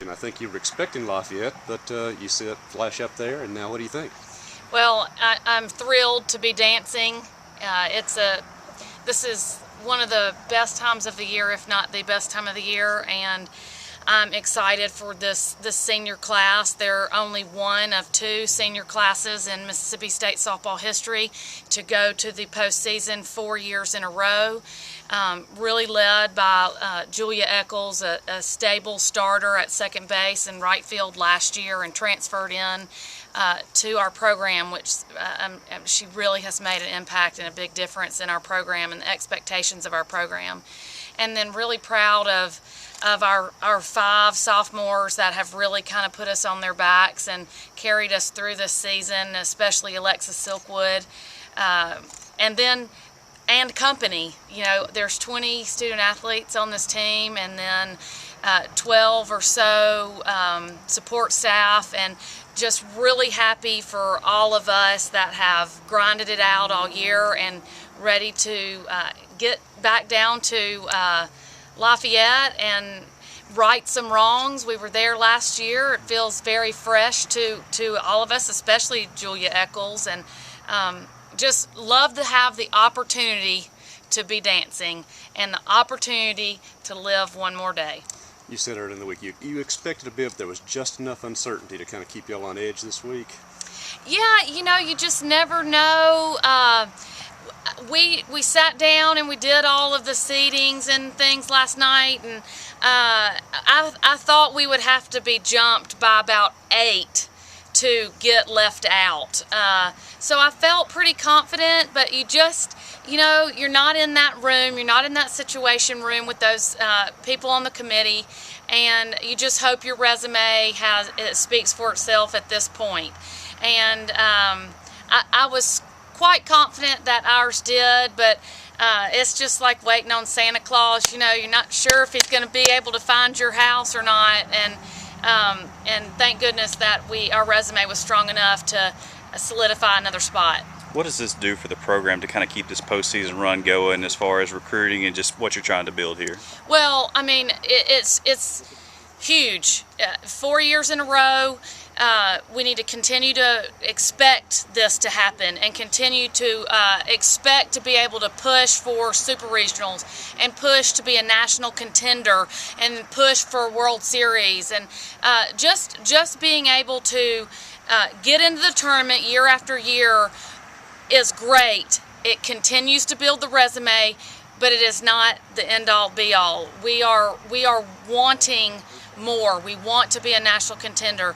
And I think you were expecting Lafayette, but you see it flash up there, and now what do you think? Well, I'm thrilled to be dancing. This is one of the best times of the year, if not the best time of the year, and I'm excited for this senior class. They're only one of two senior classes in Mississippi State softball history to go to the postseason 4 years in a row. Really led by Julia Eccles, a stable starter at second base and right field last year, and transferred in to our program, which she really has made an impact and a big difference in our program and the expectations of our program. And then really proud of our 5 sophomores that have really kind of put us on their backs and carried us through this season, especially Alexis Silkwood. And company. You know, there's 20 student athletes on this team, and then 12 or so support staff, and just really happy for all of us that have grinded it out all year and ready to get back down to Lafayette and right some wrongs. We were there last year. It feels very fresh to all of us, especially Julia Eccles, and just love to have the opportunity to be dancing and the opportunity to live one more day. You said earlier in the week you expected a bit, but there was just enough uncertainty to kind of keep y'all on edge this week. Yeah, you know, you just never know. We sat down and we did all of the seedings and things last night, and I thought we would have to be jumped by about 8 to get left out. So I felt pretty confident, but you're not in that room, you're not in that situation room with those people on the committee, and you just hope your resume speaks for itself at this point. And I was quite confident that ours did, but it's just like waiting on Santa Claus. You know, you're not sure if he's going to be able to find your house or not, and thank goodness that our resume was strong enough to solidify another spot. What does this do for the program to kind of keep this postseason run going as far as recruiting and just what you're trying to build here? Well, I mean, it's huge. 4 years in a row. We need to continue to expect this to happen and continue to expect to be able to push for super regionals and push to be a national contender and push for a World Series, and just being able to get into the tournament year after year is great. It continues to build the resume, but it is not the end-all be-all. We are wanting more. We want to be a national contender.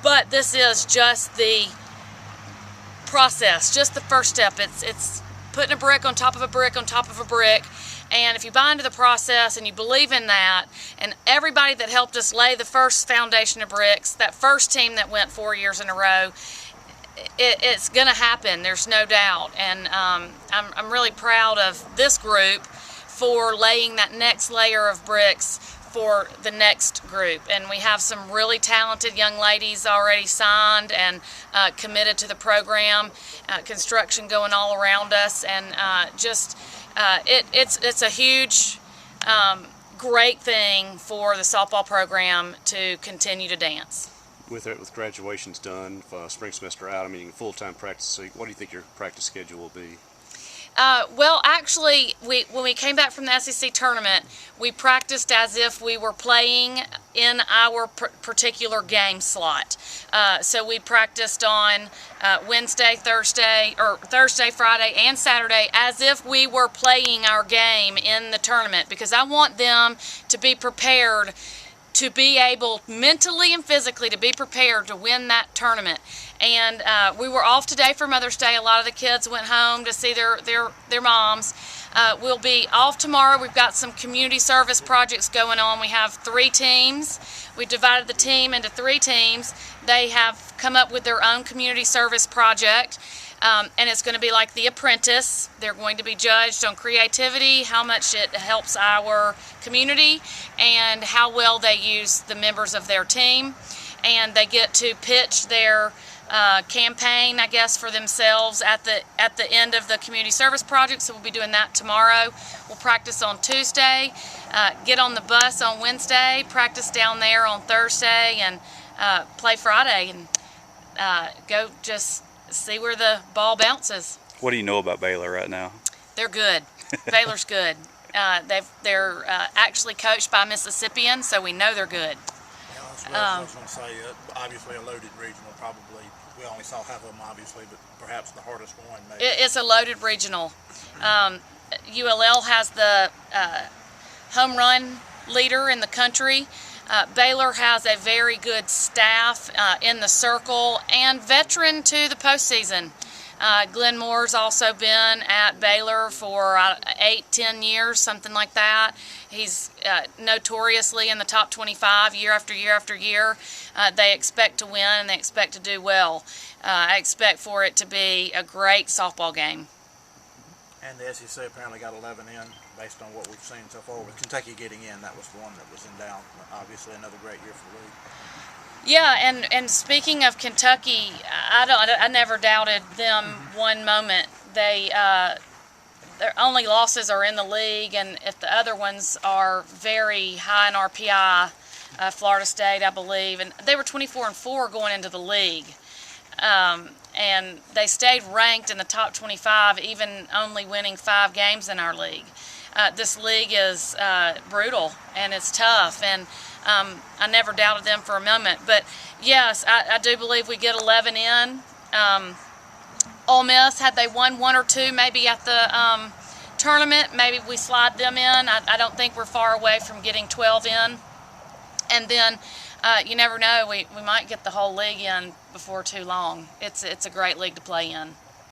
But this is just the process, just the first step. It's putting a brick on top of a brick on top of a brick. And if you buy into the process and you believe in that, and everybody that helped us lay the first foundation of bricks, that first team that went 4 years in a row, it's going to happen. There's no doubt. And I'm really proud of this group for laying that next layer of bricks for the next group. And we have some really talented young ladies already signed and committed to the program. Construction going all around us, and it's a huge, great thing for the softball program to continue to dance. With graduations done, spring semester out, I mean full-time practice. So what do you think your practice schedule will be? Well, actually, when we came back from the SEC tournament, we practiced as if we were playing in our particular game slot. So we practiced on Wednesday, Thursday, Friday, and Saturday as if we were playing our game in the tournament, because I want them to be prepared, to be able mentally and physically to be prepared to win that tournament. And we were off today for Mother's Day. A lot of the kids went home to see their moms. We'll be off tomorrow. We've got some community service projects going on. We have 3 teams. We divided the team into 3 teams. They have come up with their own community service project. And it's going to be like The Apprentice. They're going to be judged on creativity, how much it helps our community, and how well they use the members of their team. And they get to pitch their campaign, I guess, for themselves at the end of the community service project. So we'll be doing that tomorrow. We'll practice on Tuesday, get on the bus on Wednesday, practice down there on Thursday, and play Friday, and go just see where the ball bounces. What do you know about Baylor right now? They're good. Baylor's good. They're actually coached by Mississippians, so we know they're good. Yeah, I was going to say, obviously a loaded regional, probably. We only saw half of them, obviously, but perhaps the hardest one, maybe. It's a loaded regional. ULL has the home run leader in the country. Baylor has a very good staff in the circle and veteran to the postseason. Glenn Moore's also been at Baylor for 8-10 years, something like that. He's notoriously in the top 25 year after year after year. They expect to win and they expect to do well. I expect for it to be a great softball game. And the SEC apparently got 11 in, based on what we've seen so far. With Kentucky getting in, that was the one that was in doubt. Obviously, another great year for the league. Yeah, and speaking of Kentucky, I never doubted them one moment. Their only losses are in the league, and if the other ones are very high in RPI, Florida State, I believe, and they were 24-4 going into the league. And they stayed ranked in the top 25, even only winning 5 games in our league. This league is brutal and it's tough, and I never doubted them for a moment. But yes, I do believe we get 11 in. Ole Miss, had they won 1 or 2 maybe at the tournament, maybe we slide them in. I don't think we're far away from getting 12 in. And then you never know, we might get the whole league in before too long. It's a great league to play in.